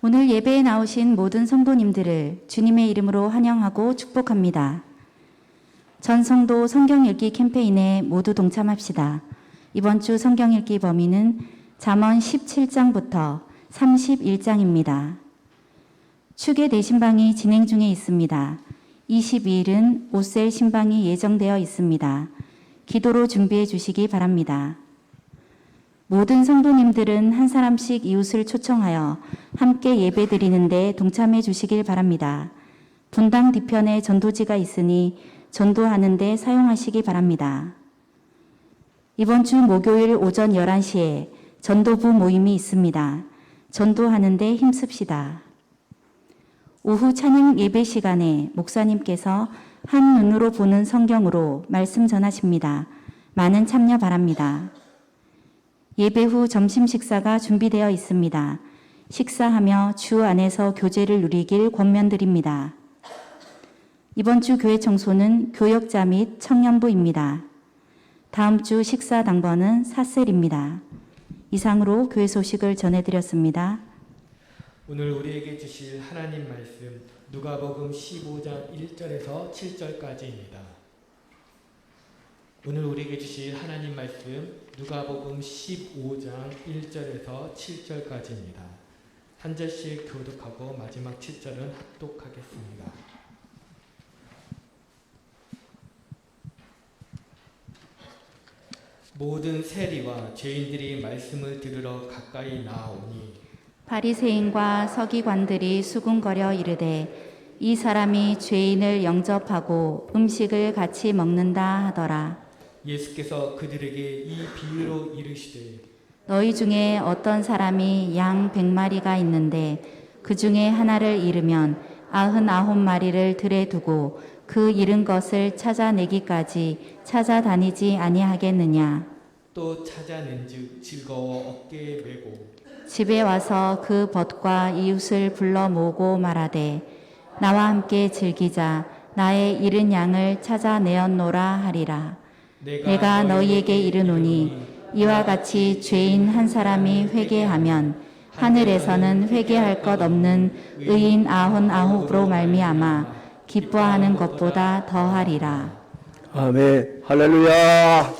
오늘 예배에 나오신 모든 성도님들을 주님의 이름으로 환영하고 축복합니다. 전 성도 성경 읽기 캠페인에 모두 동참합시다. 이번 주 성경 읽기 범위는 잠언 17장부터 31장입니다. 축의 내신방이 진행 중에 있습니다. 22일은 옷셀 신방이 예정되어 있습니다. 기도로 준비해 주시기 바랍니다. 모든 성도님들은 한 사람씩 이웃을 초청하여 함께 예배드리는데 동참해 주시길 바랍니다. 분당 뒤편에 전도지가 있으니 전도하는 데 사용하시기 바랍니다. 이번 주 목요일 오전 11시에 전도부 모임이 있습니다. 전도하는 데 힘씁시다. 오후 찬양 예배 시간에 목사님께서 한 눈으로 보는 성경으로 말씀 전하십니다. 많은 참여 바랍니다. 예배 후 점심 식사가 준비되어 있습니다. 식사하며 주 안에서 교제를 누리길 권면드립니다. 이번 주 교회 청소는 교역자 및 청년부입니다. 다음 주 식사 당번은 사셀입니다. 이상으로 교회 소식을 전해드렸습니다. 오늘 우리에게 주실 하나님 말씀 누가복음 15장 1절에서 7절까지입니다. 오늘 우리에게 주실 하나님 말씀 누가복음 15장 1절에서 7절까지입니다. 한 절씩 교독하고 마지막 7절은 합독하겠습니다. 모든 세리와 죄인들이 말씀을 들으러 가까이 나아오니 바리새인과 서기관들이 수군거려 이르되 이 사람이 죄인을 영접하고 음식을 같이 먹는다 하더라. 예수께서 그들에게 이 비유로 이르시되 너희 중에 어떤 사람이 양 100마리가 있는데 그 중에 하나를 잃으면 99마리를 들에 두고 그 잃은 것을 찾아내기까지 찾아다니지 아니하겠느냐. 또 찾아낸즉 즐거워 어깨에 메고 집에 와서 그 벗과 이웃을 불러 모으고 말하되 나와 함께 즐기자. 나의 잃은 양을 찾아내었노라 하리라. 내가 너희에게 이르노니 이와 같이 죄인 한 사람이 회개하면 하늘에서는 회개할 것 없는 의인 99으로 말미암아 기뻐하는 것보다 더하리라. 아멘. 할렐루야.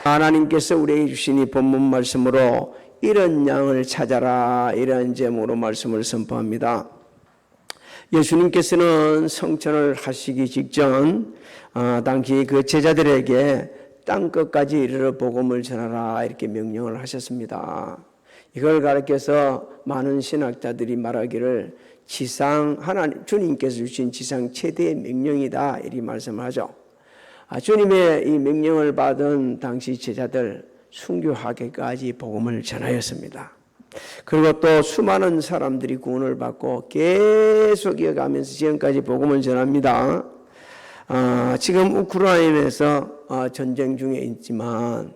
하나님께서 우리에게 주신 이 본문 말씀으로 이런 양을 찾아라, 이런 제목으로 말씀을 선포합니다. 예수님께서는 성천을 하시기 직전 당시 그 제자들에게 땅끝까지 이르러 복음을 전하라 이렇게 명령을 하셨습니다. 이걸 가르쳐서 많은 신학자들이 말하기를 지상 하나님 주님께서 주신 지상 최대의 명령이다 이렇게 말씀하죠. 주님의 이 명령을 받은 당시 제자들 순교하게까지 복음을 전하였습니다. 그리고 또 수많은 사람들이 구원을 받고 계속 이어가면서 지금까지 복음을 전합니다. 지금 우크라이나에서 전쟁 중에 있지만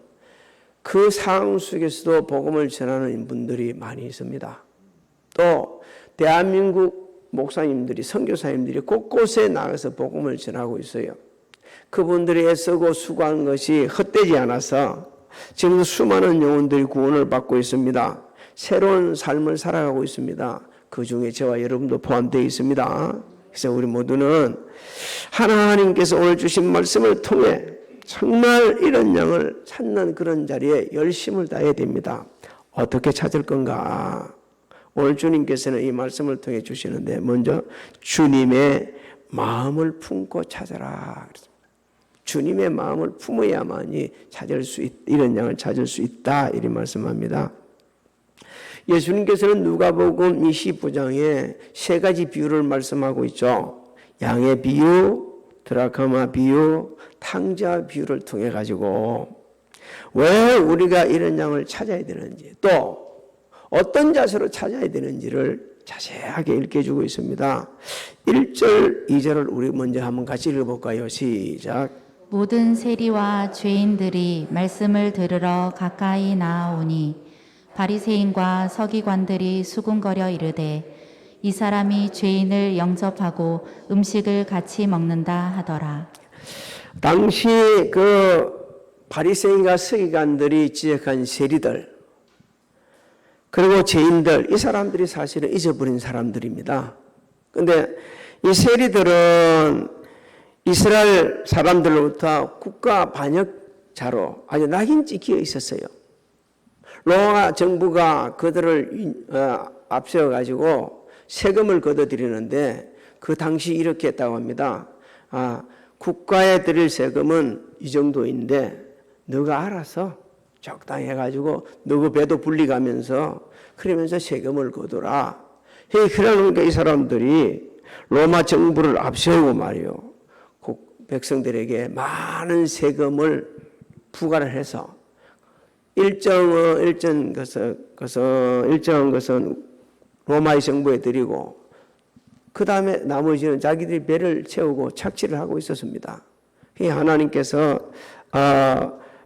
그 상황 속에서도 복음을 전하는 분들이 많이 있습니다. 또 대한민국 목사님들이 선교사님들이 곳곳에 나가서 복음을 전하고 있어요. 그분들이 애쓰고 수고한 것이 헛되지 않아서 지금 수많은 영혼들이 구원을 받고 있습니다. 새로운 삶을 살아가고 있습니다. 그 중에 저와 여러분도 포함되어 있습니다. 그래서 우리 모두는 하나님께서 오늘 주신 말씀을 통해 정말 이런 양을 찾는 그런 자리에 열심을 다해야 됩니다. 어떻게 찾을 건가? 오늘 주님께서는 이 말씀을 통해 주시는데 먼저 주님의 마음을 품고 찾아라. 주님의 마음을 품어야만이 찾을 수 이런 양을 찾을 수 있다 이렇게 말씀합니다. 예수님께서는 누가복음 25장에 세 가지 비유를 말씀하고 있죠. 양의 비유, 드라크마 비유, 탕자 비유를 통해 가지고 왜 우리가 이런 양을 찾아야 되는지 또 어떤 자세로 찾아야 되는지를 자세하게 읽혀주고 있습니다. 1절, 2절을 우리 먼저 한번 같이 읽어볼까요? 시작. 모든 세리와 죄인들이 말씀을 들으러 가까이 나아오니 바리새인과 서기관들이 수군거려 이르되 이 사람이 죄인을 영접하고 음식을 같이 먹는다 하더라. 당시 그 바리새인과 서기관들이 지적한 세리들 그리고 죄인들, 이 사람들이 사실은 잊어버린 사람들입니다. 근데 이 세리들은 이스라엘 사람들로부터 국가 반역자로 아주 낙인 찍혀 있었어요. 로마 정부가 그들을 앞세워가지고 세금을 걷어들이는데 그 당시 이렇게 했다고 합니다. 국가에 드릴 세금은 이 정도인데 너가 알아서 적당히 해가지고 너그 배도 불리가면서 그러면서 세금을 거둬라. 그러니까 이 사람들이 로마 정부를 앞세우고 말이요. 백성들에게 많은 세금을 부과를 해서 일정한 것은 로마의 정부에 드리고 그 다음에 나머지는 자기들이 배를 채우고 착취를 하고 있었습니다. 하나님께서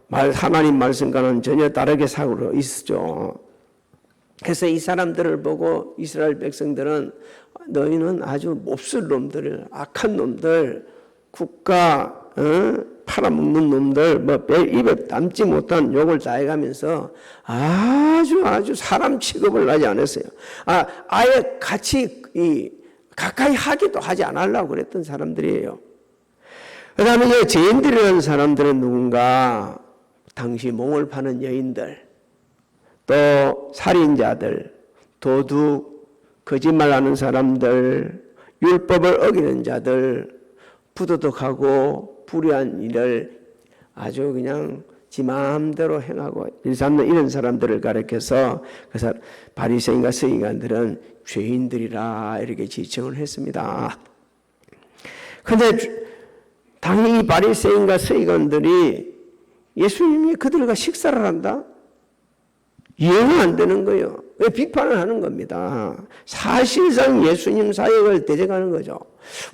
하나님 말씀과는 전혀 다르게 사고로 있었죠. 그래서 이 사람들을 보고 이스라엘 백성들은 너희는 아주 몹쓸 놈들, 악한 놈들, 국가 팔아먹는 놈들, 입에 담지 못한 욕을 다 해가면서 아주 사람 취급을 하지 않았어요. 아예 같이 가까이 하기도 하지 않으려고 그랬던 사람들이에요. 그 다음에 죄인들이라는 사람들은 누군가? 당시 몽을 파는 여인들, 또 살인자들, 도둑, 거짓말하는 사람들, 율법을 어기는 자들, 부도덕하고 불의한 일을 아주 그냥 지 마음대로 행하고 일삼는 이런 사람들을 가리켜서 그래서 바리새인과 서기관들은 죄인들이라 이렇게 지칭을 했습니다. 그런데 당연히 바리새인과 서기관들이 예수님이 그들과 식사를 한다? 이해가 안 되는 거예요. 왜 비판을 하는 겁니다. 사실상 예수님 사역을 대적하는 거죠.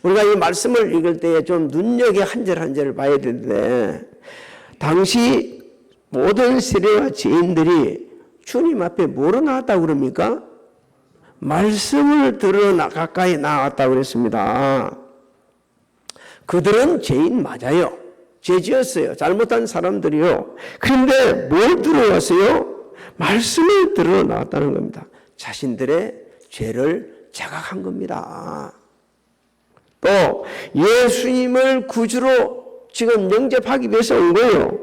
우리가 이 말씀을 읽을 때 좀 눈여겨 한 절 한 절을 봐야 되는데 당시 모든 세리와 죄인들이 주님 앞에 뭐로 나왔다고 그럽니까? 말씀을 들어 가까이 나왔다고 그랬습니다. 그들은 죄인 맞아요. 죄 지었어요. 잘못한 사람들이요. 그런데 뭘 들어왔어요? 말씀을 들어 나왔다는 겁니다. 자신들의 죄를 자각한 겁니다. 또 예수님을 구주로 지금 영접하기 위해서 온 거예요.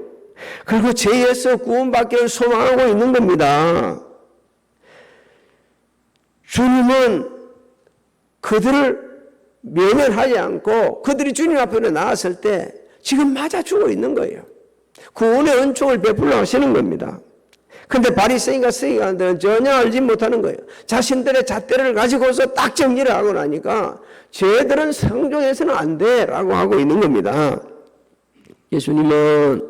그리고 죄에서 구원받기를 소망하고 있는 겁니다. 주님은 그들을 면연하지 않고 그들이 주님 앞에 나왔을 때 지금 맞아주고 있는 거예요. 구원의 은총을 베풀어 하시는 겁니다. 그런데 바리새인과 서기관들은 전혀 알지 못하는 거예요. 자신들의 잣대를 가지고서 딱 정리를 하고 나니까 쟤들은 성종해서는 안 돼라고 하고 있는 겁니다. 예수님은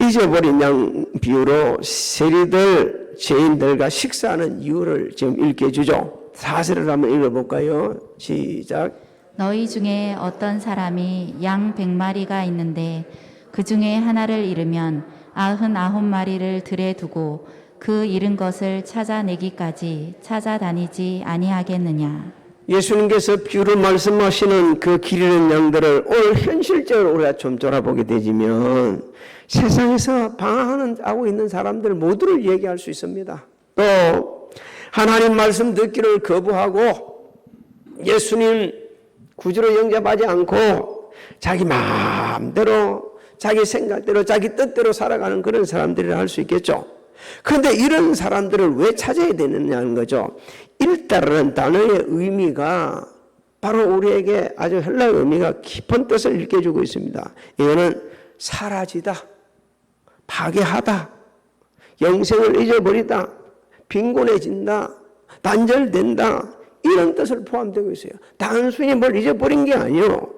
잊어버린 양 비유로 세리들, 죄인들과 식사하는 이유를 지금 읽게 해주죠. 4절을 한번 읽어볼까요? 시작. 너희 중에 어떤 사람이 양 100마리가 있는데 그 중에 하나를 잃으면 99마리를 들에 두고 그 잃은 것을 찾아내기까지 찾아다니지 아니하겠느냐. 예수님께서 비유로 말씀하시는 그 길 잃은 양들을 오늘 현실적으로 우리가 좀 돌아보게 되지면 세상에서 방황하고 있는 사람들 모두를 얘기할 수 있습니다. 또 하나님 말씀 듣기를 거부하고 예수님 구주로 영접하지 않고 자기 마음대로 자기 생각대로 자기 뜻대로 살아가는 그런 사람들이라 할 수 있겠죠. 그런데 이런 사람들을 왜 찾아야 되느냐는 거죠. 일단은 단어의 의미가 바로 우리에게 아주 헬라어 의미가 깊은 뜻을 일깨주고 있습니다. 이거는 사라지다, 파괴하다, 영생을 잊어버리다, 빈곤해진다, 단절된다 이런 뜻을 포함되고 있어요. 단순히 뭘 잊어버린 게 아니에요.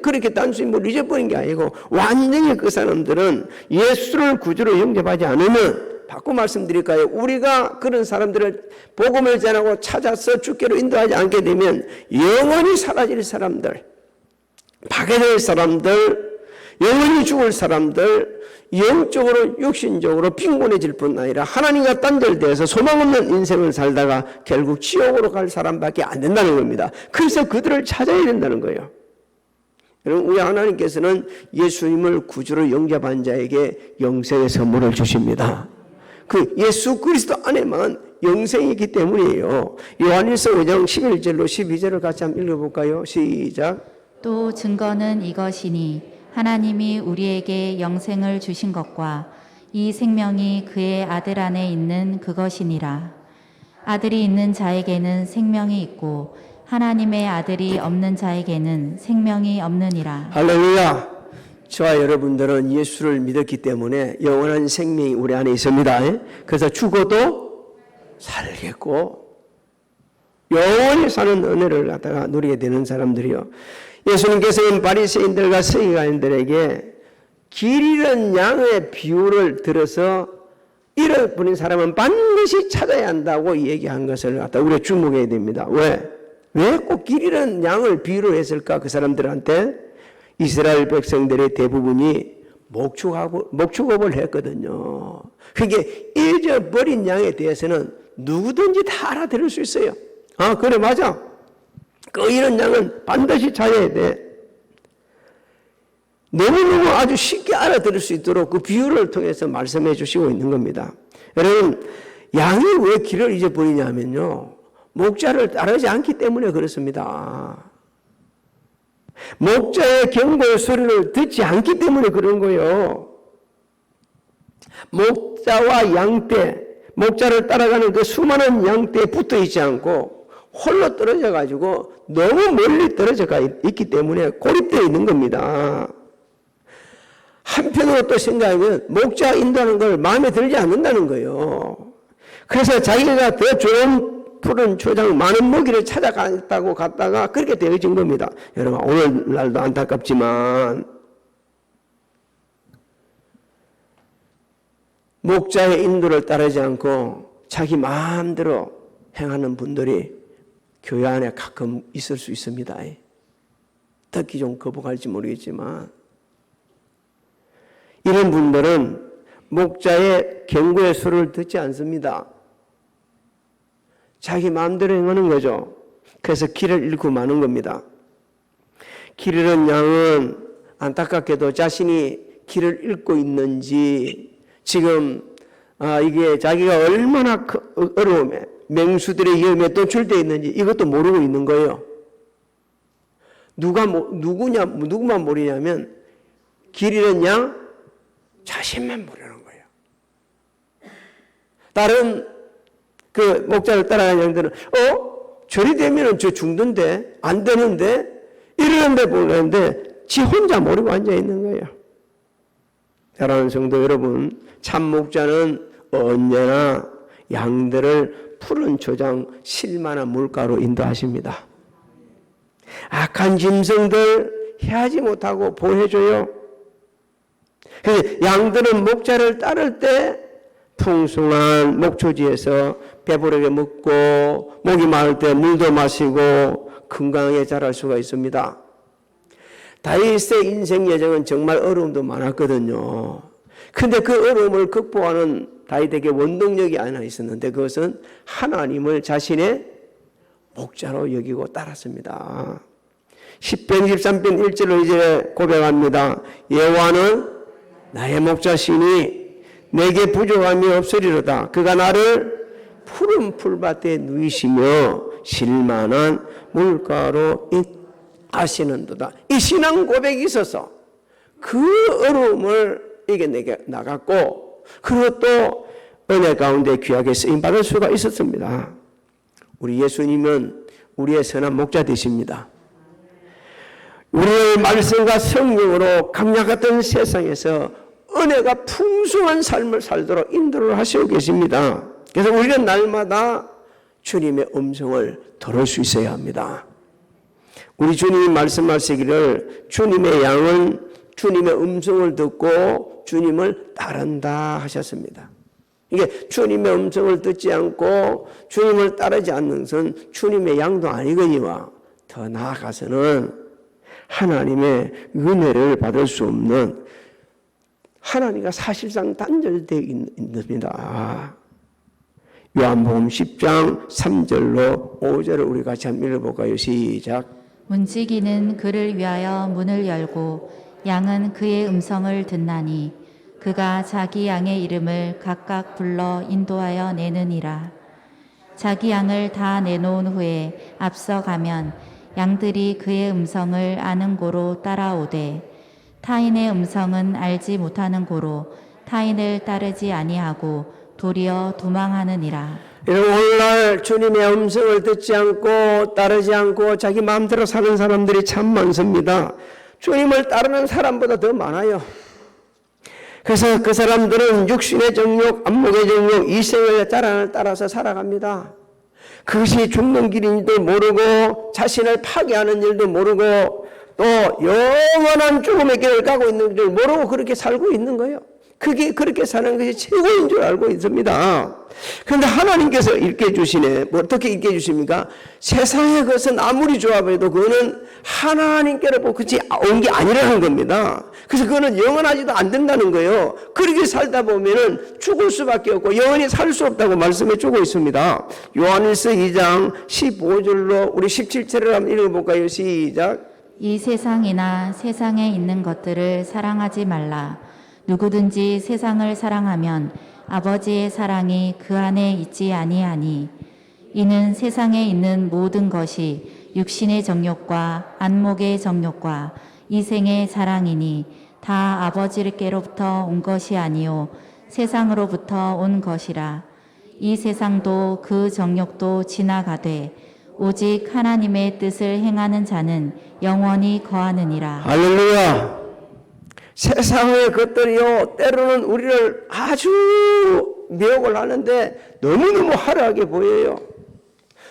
그렇게 단순히 뭘 잊어버린 게 아니고 완전히 그 사람들은 예수를 구주로 영접하지 않으면 바꿔 말씀드릴까요? 우리가 그런 사람들을 복음을 전하고 찾아서 주께로 인도하지 않게 되면 영원히 사라질 사람들, 파괴될 사람들, 영원히 죽을 사람들, 영적으로 육신적으로 빈곤해질 뿐 아니라 하나님과 단절돼서 소망 없는 인생을 살다가 결국 지옥으로 갈 사람밖에 안 된다는 겁니다. 그래서 그들을 찾아야 된다는 거예요. 여러분, 우리 하나님께서는 예수님을 구주로 영접한 자에게 영생의 선물을 주십니다. 그 예수 그리스도 안에만 영생이 있기 때문이에요. 요한일서 5장 11절로 12절을 같이 한번 읽어볼까요? 시작. 또 증거는 이것이니 하나님이 우리에게 영생을 주신 것과 이 생명이 그의 아들 안에 있는 그것이니라. 아들이 있는 자에게는 생명이 있고 하나님의 아들이 없는 자에게는 생명이 없느니라. 할렐루야. 저와 여러분들은 예수를 믿었기 때문에 영원한 생명이 우리 안에 있습니다. 그래서 죽어도 살겠고 영원히 사는 은혜를 갖다가 누리게 되는 사람들이요. 예수님께서는 바리새인들과 서기관들에게 길 잃은 양의 비유를 들어서 잃어버린 사람은 반드시 찾아야 한다고 얘기한 것을 갖다 우리가 주목해야 됩니다. 왜 꼭 길 잃은 양을 비유로 했을까? 그 사람들한테 이스라엘 백성들의 대부분이 목축업을 했거든요. 그러니까 잊어버린 양에 대해서는 누구든지 다 알아들을 수 있어요. 아, 그래, 맞아. 그 이런 양은 반드시 찾아야 돼. 너무너무 아주 쉽게 알아들을 수 있도록 그 비유를 통해서 말씀해 주시고 있는 겁니다. 여러분, 양이 왜 길을 잊어버리냐면요. 목자를 따르지 않기 때문에 그렇습니다. 목자의 경고의 소리를 듣지 않기 때문에 그런 거예요. 목자와 양떼, 목자를 따라가는 그 수많은 양떼에 붙어 있지 않고 홀로 떨어져 가지고 너무 멀리 떨어져 있기 때문에 고립되어 있는 겁니다. 한편으로 또 생각하면 목자 인도하는 걸 마음에 들지 않는다는 거예요. 그래서 자기가 더 좋은 푸른 초장 많은 먹이를 찾아갔다고 갔다가 그렇게 되어진 겁니다. 여러분, 오늘날도 안타깝지만 목자의 인도를 따르지 않고 자기 마음대로 행하는 분들이 교회 안에 가끔 있을 수 있습니다. 듣기 좀 거북할지 모르겠지만 이런 분들은 목자의 경고의 소리를 듣지 않습니다. 자기 마음대로 행하는 거죠. 그래서 길을 잃고 마는 겁니다. 길 잃은 양은 안타깝게도 자신이 길을 잃고 있는지 지금 이게 자기가 얼마나 어려움에 맹수들의 위험에 노출되어 있는지 이것도 모르고 있는 거예요. 누구만 모르냐면 길 잃은 양 자신만 모르는 거예요. 다른 그 목자를 따라가는 양들은 저리 되면은 저 죽는데 안 되는데 이러는데 모르는데 지 혼자 모르고 앉아 있는 거예요. 사랑하는 성도 여러분, 참 목자는 언제나 양들을 푸른 초장 실만한 물가로 인도하십니다. 악한 짐승들 해하지 못하고 보호해줘요. 양들은 목자를 따를 때 풍성한 목초지에서 배부르게 먹고 목이 마를 때 물도 마시고 건강하게 자랄 수가 있습니다. 다윗의 인생 여정은 정말 어려움도 많았거든요. 그런데 그 어려움을 극복하는 다윗에게 원동력이 하나 있었는데 그것은 하나님을 자신의 목자로 여기고 따랐습니다. 10편 13편 1절로 이제 고백합니다. 여호와는 나의 목자시니 내게 부족함이 없으리로다. 그가 나를 푸른 풀밭에 누이시며 실만한 물가로 하시는도다. 이 신앙 고백이 있어서 그 어려움을 이겨내게 나갔고 그리고 또 은혜 가운데 귀하게 쓰임받을 수가 있었습니다. 우리 예수님은 우리의 선한 목자 되십니다. 우리의 말씀과 성령으로 강약 같은 세상에서 은혜가 풍성한 삶을 살도록 인도를 하시고 계십니다. 그래서 우리는 날마다 주님의 음성을 들을 수 있어야 합니다. 우리 주님이 말씀하시기를 주님의 양은 주님의 음성을 듣고 주님을 따른다 하셨습니다. 이게 주님의 음성을 듣지 않고 주님을 따르지 않는 것은 주님의 양도 아니거니와 더 나아가서는 하나님의 은혜를 받을 수 없는 하나님과 사실상 단절되어 있습니다. 요한복음 10장 3절로 5절을 우리 같이 한번 읽어볼까요? 시작. 문지기는 그를 위하여 문을 열고 양은 그의 음성을 듣나니 그가 자기 양의 이름을 각각 불러 인도하여 내느니라. 자기 양을 다 내놓은 후에 앞서가면 양들이 그의 음성을 아는 고로 따라오되 타인의 음성은 알지 못하는 고로 타인을 따르지 아니하고 도리어 도망하느니라. 여러분, 오늘날 주님의 음성을 듣지 않고 따르지 않고 자기 마음대로 사는 사람들이 참 많습니다. 주님을 따르는 사람보다 더 많아요. 그래서 그 사람들은 육신의 정욕, 안목의 정욕, 이생의 자랑을 따라서 살아갑니다. 그것이 죽는 길인 줄도 모르고 자신을 파괴하는 일도 모르고 또 영원한 죽음의 길을 가고 있는 줄 모르고 그렇게 살고 있는 거예요. 그게 그렇게 사는 것이 최고인 줄 알고 있습니다. 그런데 하나님께서 이렇게 주시네. 뭐 어떻게 이렇게 주십니까? 세상의 것은 아무리 좋아해도 그거는 하나님께로부터 그것이 온 게 아니라는 겁니다. 그래서 그거는 영원하지도 않는다는 거예요. 그렇게 살다 보면은 죽을 수밖에 없고 영원히 살 수 없다고 말씀해 주고 있습니다. 요한일서 2장 15절로 우리 17절을 한번 읽어볼까요? 시작. 이 세상이나 세상에 있는 것들을 사랑하지 말라. 누구든지 세상을 사랑하면 아버지의 사랑이 그 안에 있지 아니하니 이는 세상에 있는 모든 것이 육신의 정욕과 안목의 정욕과 이생의 자랑이니 다 아버지께로부터 온 것이 아니요 세상으로부터 온 것이라. 이 세상도 그 정욕도 지나가되 오직 하나님의 뜻을 행하는 자는 영원히 거하느니라. 할렐루야. 세상의 것들이요 때로는 우리를 아주 미혹을 하는데 너무너무 화려하게 보여요.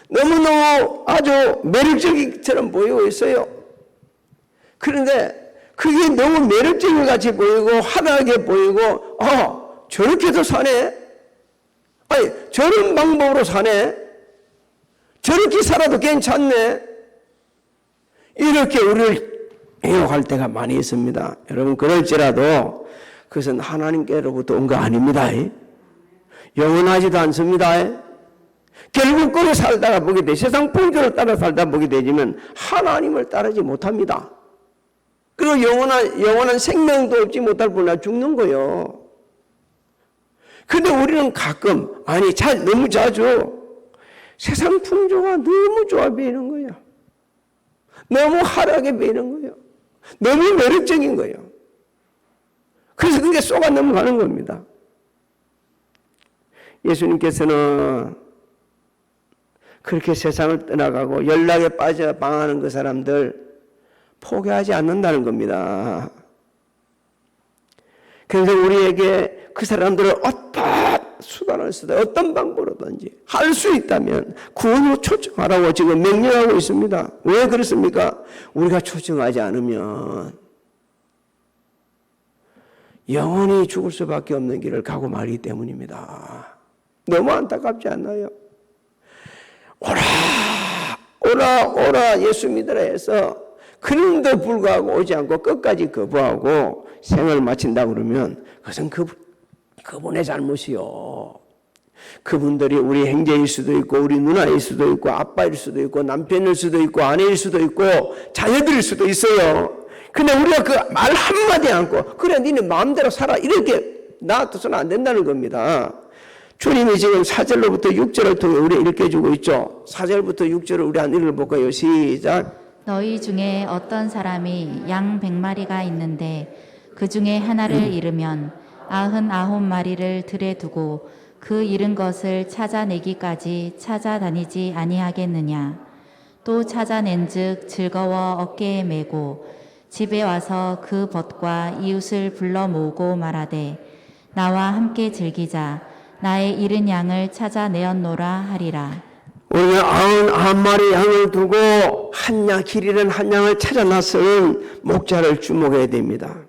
너무너무 아주 매력적인처럼 보이고 있어요. 그런데 그게 너무 매력적인 같이 보이고 화려하게 보이고 저렇게도 사네? 아니 저런 방법으로 사네? 저렇게 살아도 괜찮네? 이렇게 우리를 미혹할 때가 많이 있습니다. 여러분 그럴지라도 그것은 하나님께로부터 온 거 아닙니다. 영원하지도 않습니다. 결국 그렇게 살다가 보게 돼 세상 풍조를 따라 살다 보게 되지만 하나님을 따르지 못합니다. 그리고 영원한 생명도 얻지 못할 뿐만 죽는 거예요. 근데 우리는 가끔 너무 자주 세상 풍조가 너무 좋아 보이는 거예요. 너무 화려하게 보이는 거예요. 너무 매력적인 거예요. 그래서 그게 쏘가 넘어가는 겁니다. 예수님께서는 그렇게 세상을 떠나가고 연락에 빠져 방황하는 그 사람들 포기하지 않는다는 겁니다. 그래서 우리에게 그 사람들을 어떤 수단을 쓰든 어떤 방법으로든지 할 수 있다면 구원으로 초청하라고 지금 명령하고 있습니다. 왜 그렇습니까? 우리가 초청하지 않으면 영원히 죽을 수밖에 없는 길을 가고 말기 때문입니다. 너무 안타깝지 않나요? 오라 예수 믿으라 해서 그런데도 불구하고 오지 않고 끝까지 거부하고 생을 마친다고 그러면 그것은 그분의 잘못이요. 그분들이 우리 형제일 수도 있고 우리 누나일 수도 있고 아빠일 수도 있고 남편일 수도 있고 아내일 수도 있고 자녀들일 수도 있어요. 근데 우리가 그 말 한마디 않고 그래 니네 마음대로 살아 이렇게 놔둬서는 안 된다는 겁니다. 주님이 지금 4절로부터 6절을 통해 우리 읽혀주고 있죠. 4절부터 6절을 우리 한번 읽어볼까요? 시작. 너희 중에 어떤 사람이 양 100마리가 있는데 그 중에 하나를 잃으면 99마리를 들에 두고 그 잃은 것을 찾아내기까지 찾아다니지 아니하겠느냐. 또 찾아낸즉 즐거워 어깨에 메고 집에 와서 그 벗과 이웃을 불러 모으고 말하되 나와 함께 즐기자. 나의 잃은 양을 찾아내었노라 하리라. 우리가 99마리 양을 두고 길 잃은 한 양을 찾아 나서는 목자를 주목해야 됩니다.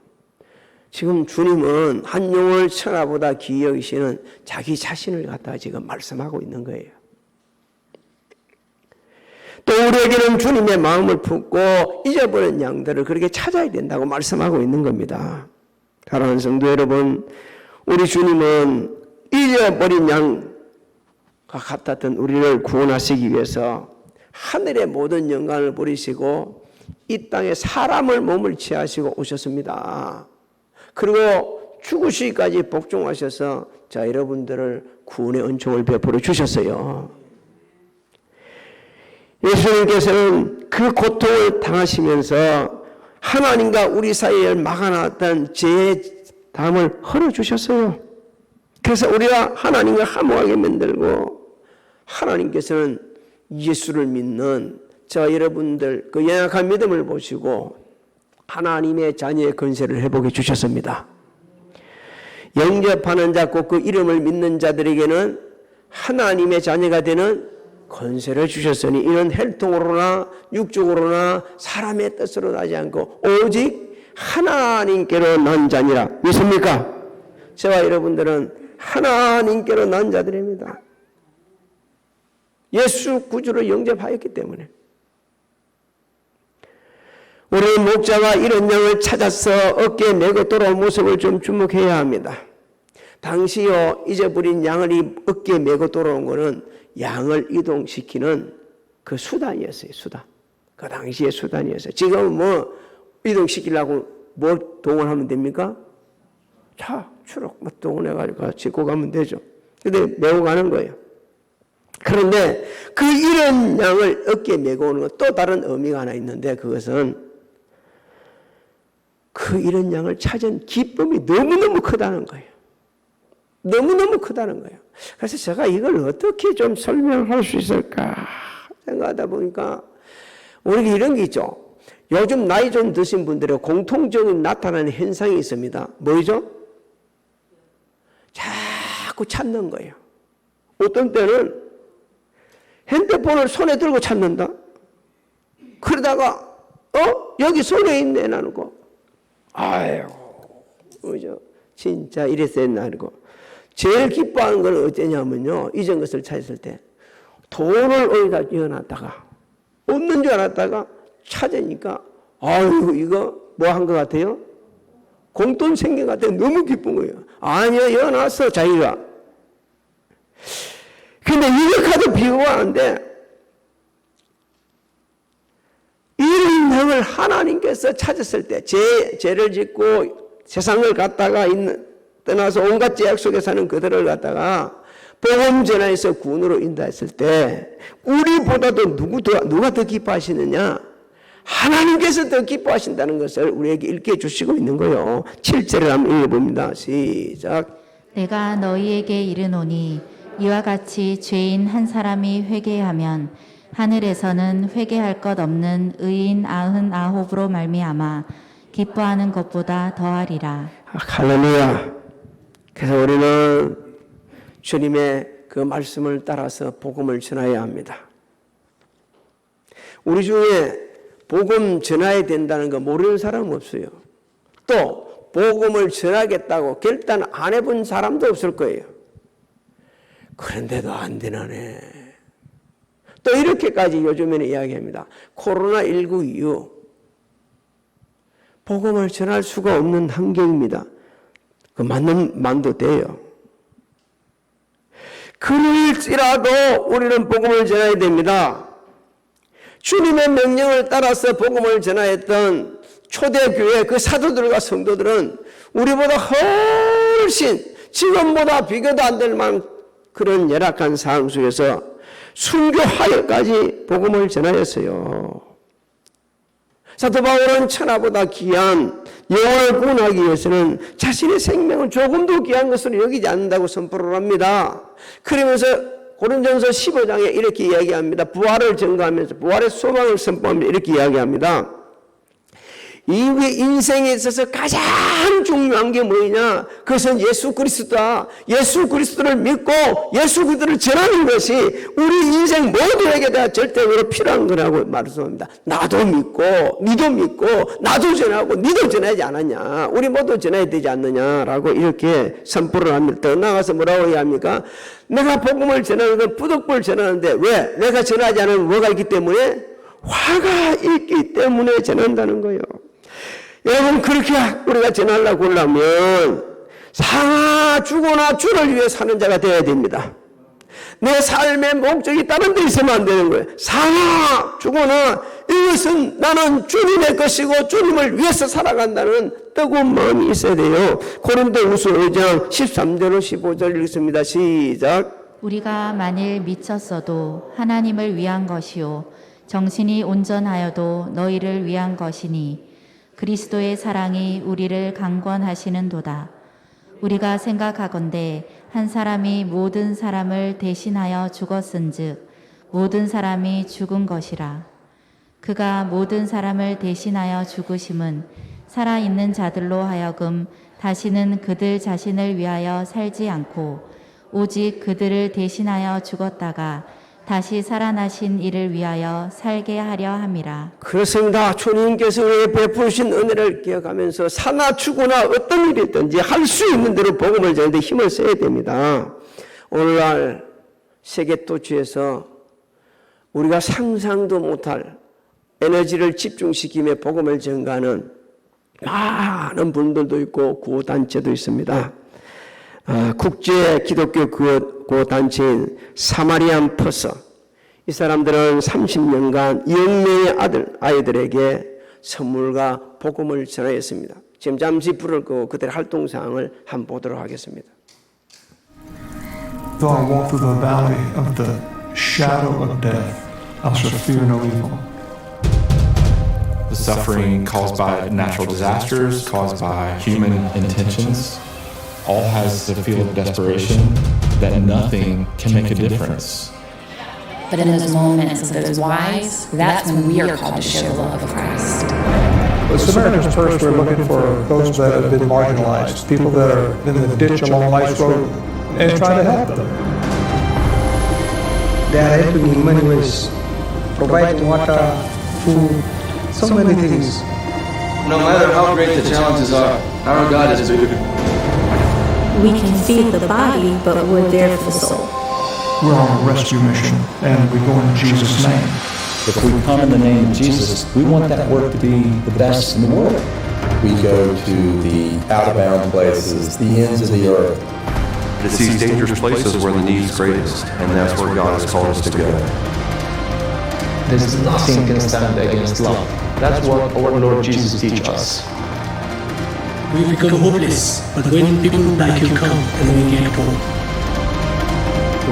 지금 주님은 한 영혼을 천하보다 귀히 여기시는 자기 자신을 갖다가 지금 말씀하고 있는 거예요. 또 우리에게는 주님의 마음을 품고 잊어버린 양들을 그렇게 찾아야 된다고 말씀하고 있는 겁니다. 사랑하는 성도 여러분, 우리 주님은 잊어버린 양과 같았던 우리를 구원하시기 위해서 하늘의 모든 영광을 버리시고 이 땅에 사람을 몸을 취하시고 오셨습니다. 그리고 죽으시기까지 복종하셔서 자 여러분들을 구원의 은총을 베풀어 주셨어요. 예수님께서는 그 고통을 당하시면서 하나님과 우리 사이에 막아놨던 죄의 담을 헐어주셨어요. 그래서 우리가 하나님과 화목하게 만들고 하나님께서는 예수를 믿는 저 여러분들 그 연약한 믿음을 보시고 하나님의 자녀의 권세를 회복해 주셨습니다. 영접하는 자 곧 그 이름을 믿는 자들에게는 하나님의 자녀가 되는 권세를 주셨으니 이는 혈통으로나 육적으로나 사람의 뜻으로 나지 않고 오직 하나님께로 난 자니라. 믿습니까? 저와 여러분들은 하나님께로 난 자들입니다. 예수 구주를 영접하였기 때문에. 우리 목자가 이런 양을 찾아서 어깨에 메고 돌아온 모습을 좀 주목해야 합니다. 당시요 잊어버린 양을 어깨에 메고 돌아온 것은 양을 이동시키는 그 수단이었어요. 수단. 그 당시의 수단이었어요. 지금은 뭐 이동시키려고 뭘 동원하면 됩니까? 차, 추록 동원해가지고 싣고 가면 되죠. 근데 메고 가는 거예요. 그런데 그 이런 양을 어깨에 메고 오는 건 또 다른 의미가 하나 있는데 그것은 그 이런 양을 찾은 기쁨이 너무너무 크다는 거예요. 너무너무 크다는 거예요. 그래서 제가 이걸 어떻게 좀 설명할 수 있을까 생각하다 보니까 우리가 이런 게 있죠. 요즘 나이 좀 드신 분들의 공통적인 나타나는 현상이 있습니다. 뭐죠? 자꾸 찾는 거예요. 어떤 때는 핸드폰을 손에 들고 찾는다. 그러다가 여기 손에 있네 나는 거. 아이고 그죠? 진짜 이랬어야 했나 하고 제일 기뻐하는 건 어쩌냐면요 이전 것을 찾았을 때 돈을 어디다 넣어놨다가 없는 줄 알았다가 찾으니까 아이고 이거 뭐 한 것 같아요? 공돈 생긴 것 같아요. 너무 기쁜 거예요. 아니요 넣어놨어 자기가. 근데 이것과도 비교가 하는데 이런 형을 하나님께서 찾았을 때 죄를 짓고 세상을 갔다가 떠나서 온갖 죄악 속에 사는 그들을 갖다가 복음 전하에서 구원으로 인도했을 때 우리보다도 누가 더 기뻐하시느냐? 하나님께서 더 기뻐하신다는 것을 우리에게 읽게 해주시고 있는 거예요. 7절을 한번 읽어봅니다. 시작. 내가 너희에게 이르노니 이와 같이 죄인 한 사람이 회개하면 하늘에서는 회개할 것 없는 의인 99으로 말미암아 기뻐하는 것보다 더하리라. 할렐루야. 그래서 우리는 주님의 그 말씀을 따라서 복음을 전해야 합니다. 우리 중에 복음 전해야 된다는 거 모르는 사람은 없어요. 또 복음을 전하겠다고 결단 안 해본 사람도 없을 거예요. 그런데도 안 되나네. 또 이렇게까지 요즘에는 이야기합니다. 코로나19 이후 복음을 전할 수가 없는 환경입니다. 그 맞는 말도 돼요. 그럴지라도 우리는 복음을 전해야 됩니다. 주님의 명령을 따라서 복음을 전하였던 초대교회 그 사도들과 성도들은 우리보다 훨씬 지금보다 비교도 안 될 만한 그런 열악한 상황 속에서 순교하여까지 복음을 전하였어요. 사도 바울은 천하보다 귀한 영혼을 구원하기 위해서는 자신의 생명을 조금도 귀한 것으로 여기지 않는다고 선포를 합니다. 그러면서 고린도전서 15장에 이렇게 이야기합니다. 부활을 증거하면서 부활의 소망을 선포하면서 이렇게 이야기합니다. 이후의 인생에 있어서 가장 중요한 게 뭐냐? 그것은 예수 그리스도다. 예수 그리스도를 믿고 예수 그리스도를 전하는 것이 우리 인생 모두에게 다 절대적으로 필요한 거라고 말씀합니다. 나도 믿고 니도 믿고 나도 전하고 니도 전하지 않았냐? 우리 모두 전해야 되지 않느냐라고 이렇게 선포를 합니다. 더 나아가서 뭐라고 얘기합니까? 내가 복음을 전하는 건 부득불 전하는데 왜? 내가 전하지 않으면 뭐가 있기 때문에? 화가 있기 때문에 전한다는 거예요. 여러분 그렇게 우리가 전하려고 하려면 살아 죽거나 주를 위해 사는 자가 되어야 됩니다. 내 삶의 목적이 다른 데 있으면 안 되는 거예요. 살아 죽거나 이것은 나는 주님의 것이고 주님을 위해서 살아간다는 뜨거운 마음이 있어야 돼요. 고린도후서 5장 13절로 15절 읽습니다. 시작. 우리가 만일 미쳤어도 하나님을 위한 것이요 정신이 온전하여도 너희를 위한 것이니 그리스도의 사랑이 우리를 강권하시는도다. 우리가 생각하건대 한 사람이 모든 사람을 대신하여 죽었은즉 모든 사람이 죽은 것이라. 그가 모든 사람을 대신하여 죽으심은 살아있는 자들로 하여금 다시는 그들 자신을 위하여 살지 않고 오직 그들을 대신하여 죽었다가 다시 살아나신 이를 위하여 살게 하려 함이라. 그렇습니다. 주님께서 우리에게 베푸신 은혜를 기억하면서 사나 죽으나 어떤 일이 있든지 할 수 있는 대로 복음을 전하는데 힘을 써야 됩니다. 오늘날 세계 도처에서 우리가 상상도 못할 에너지를 집중시키며 복음을 전가하는 많은 분들도 있고 구호단체도 있습니다. 국제 기독교 구호단체인 사마리안 퍼서, 이 사람들은 30년간 0명의 아이들에게 선물과 복음을 전하였습니다. 지금 잠시 부를 거고 그들의 활동사항을 한번 보도록 하겠습니다. Though I walk through the valley of the shadow of death, I shall fear no evil. The suffering caused by natural disasters, caused by human intentions, all has the feel of desperation that nothing can make a difference. But in those moments of those whys, that's when we are called to show the love of Christ. The Samaritan's Purse, we're looking for those that have been marginalized, people that are in the ditch along life's road, and trying to help them. They are helping in many ways, providing water, food, so many things. No matter how great the challenges are, our God is bigger. We can feed the body, but we're there for the soul. We're on a rescue mission, and we go in Jesus' name. If we come in the name of Jesus, we want that work to be the best in the world. We go to the out-of-bound places, the ends of the earth. It's these dangerous places where the need is greatest, and that's where God has called us to go. There's nothing can stand against love. That's what our Lord Jesus teaches us. We become hopeless, but when people like you come, and we get hope.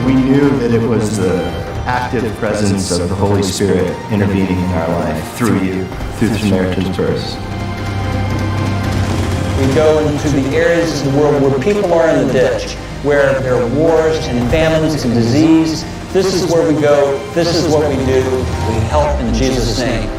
We knew that it was the active presence of the Holy Spirit intervening in our life through you, through the Samaritan's Purse. We go into the areas of the world where people are in the ditch, where there are wars and famines and disease. This is where we go. This is what we do. We help in Jesus' name.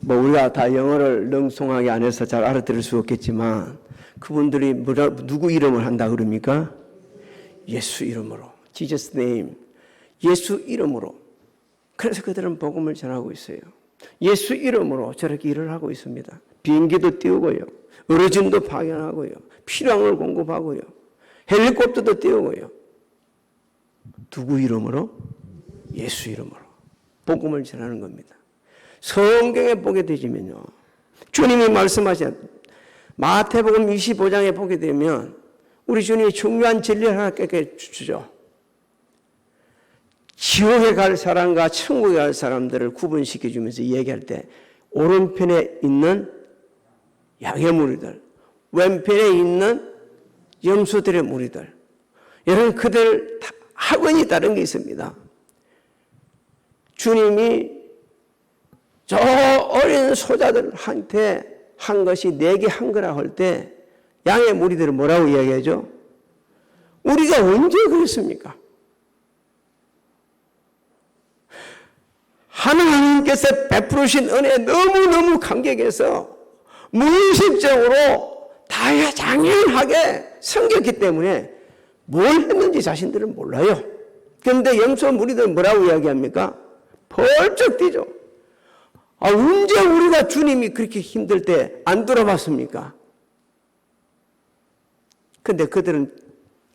우리가 다 영어를 능송하게 안 해서 잘 알아들을 수 없겠지만 그분들이 누구 이름을 한다 그럽니까? 예수 이름으로. Jesus name. 예수 이름으로. 그래서 그들은 복음을 전하고 있어요. 예수 이름으로 저렇게 일을 하고 있습니다. 비행기도 띄우고요. 의료진도 파견하고요. 필요한 걸 공급하고요. 헬리콥터도 띄우고요. 누구 이름으로? 예수 이름으로. 복음을 전하는 겁니다. 성경에 보게 되시면요. 주님이 말씀하신 마태복음 25장에 보게 되면 우리 주님이 중요한 진리를 하나 깨게 주죠. 지옥에 갈 사람과 천국에 갈 사람들을 구분시켜 주면서 얘기할 때 오른편에 있는 양의 무리들, 왼편에 있는 염소들의 무리들, 여러분 그들 학원이 다른 게 있습니다. 주님이 저 어린 소자들한테 한 것이 내게 한 거라 할 때 양의 무리들은 뭐라고 이야기하죠? 우리가 언제 그랬습니까? 하나님께서 베푸신 은혜에 너무너무 감격해서 무의식적으로 당연하게 섬겼기 때문에 뭘 했는지 자신들은 몰라요. 그런데 염소 무리들은 뭐라고 이야기합니까? 벌쩍 뛰죠. 언제 우리가 주님이 그렇게 힘들 때 안 돌아봤습니까? 근데 그들은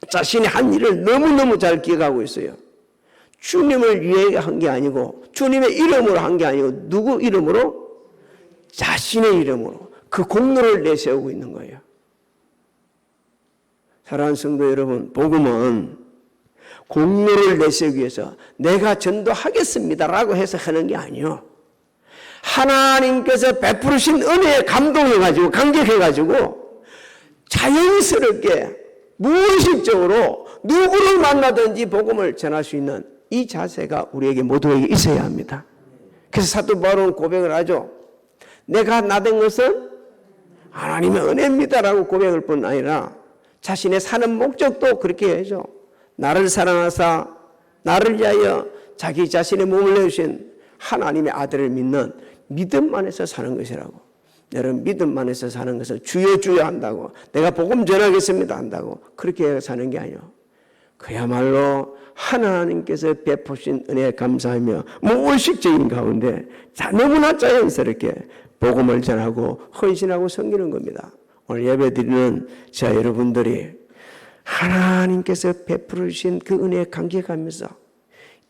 자신이 한 일을 너무너무 잘 기억하고 있어요. 주님을 위해 한 게 아니고 주님의 이름으로 한 게 아니고 누구 이름으로? 자신의 이름으로 그 공로를 내세우고 있는 거예요. 사랑하는 성도 여러분, 복음은 공로를 내세우기 위해서 내가 전도하겠습니다라고 해서 하는 게 아니요. 하나님께서 베푸르신 은혜에 감동해가지고 감격해가지고 자연스럽게 무의식적으로 누구를 만나든지 복음을 전할 수 있는 이 자세가 우리에게 모두에게 있어야 합니다. 그래서 사도 바울은 고백을 하죠. 내가 나된 것은 하나님의 은혜입니다라고 고백할 뿐 아니라 자신의 사는 목적도 그렇게 해야죠. 나를 사랑하사 나를 위하여 자기 자신의 몸을 내주신 하나님의 아들을 믿는 믿음 안에서 사는 것이라고. 여러분 믿음 안에서 사는 것을 주여 주여 한다고 내가 복음 전하겠습니다 한다고 그렇게 사는 게 아니에요. 그야말로 하나님께서 베푸신 은혜에 감사하며 무의식적인 가운데 너무나 자연스럽게 복음을 전하고 헌신하고 섬기는 겁니다. 오늘 예배드리는 자 여러분들이 하나님께서 베풀으신 그 은혜에 감격하면서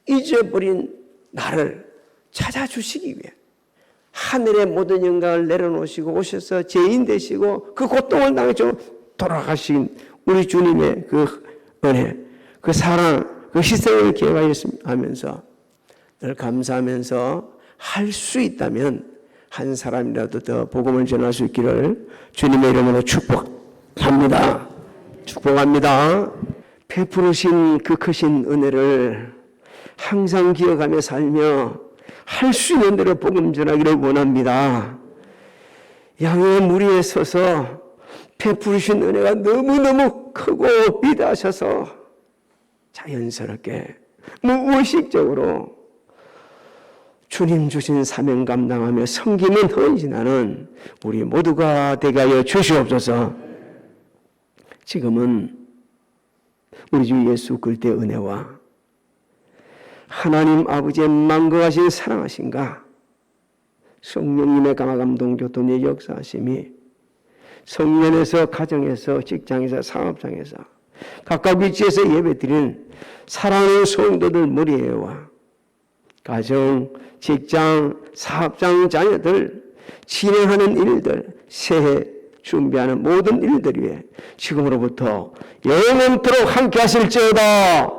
잊어버린 나를 찾아주시기 위해 하늘의 모든 영광을 내려놓으시고 오셔서 죄인 되시고 그 고통을 당해서 돌아가신 우리 주님의 그 은혜, 그 사랑, 그 희생을 기억하면서 늘 감사하면서 할 수 있다면 한 사람이라도 더 복음을 전할 수 있기를 주님의 이름으로 축복합니다. 축복합니다. 베푸르신 그 크신 은혜를 항상 기억하며 살며 할 수 있는 대로 복음 전하기를 원합니다. 양의 무리에 서서 베푸르신 은혜가 너무너무 크고 위대하셔서 자연스럽게 무의식적으로 주님 주신 사명 감당하며 섬기는 헌신하는 우리 모두가 되게 하여 주시옵소서. 지금은 우리 주 예수 그리스도의 은혜와 하나님 아버지의 만거하신 사랑하신가 성령님의 감화감동 교통의 역사하심이 성년에서 가정에서 직장에서 사업장에서 각각 위치에서 예배드리는 사랑하는 성도들 머리에와 가정, 직장, 사업장 자녀들 진행하는 일들 새해 준비하는 모든 일들 위해 지금으로부터 영원토록 함께 하실지어다.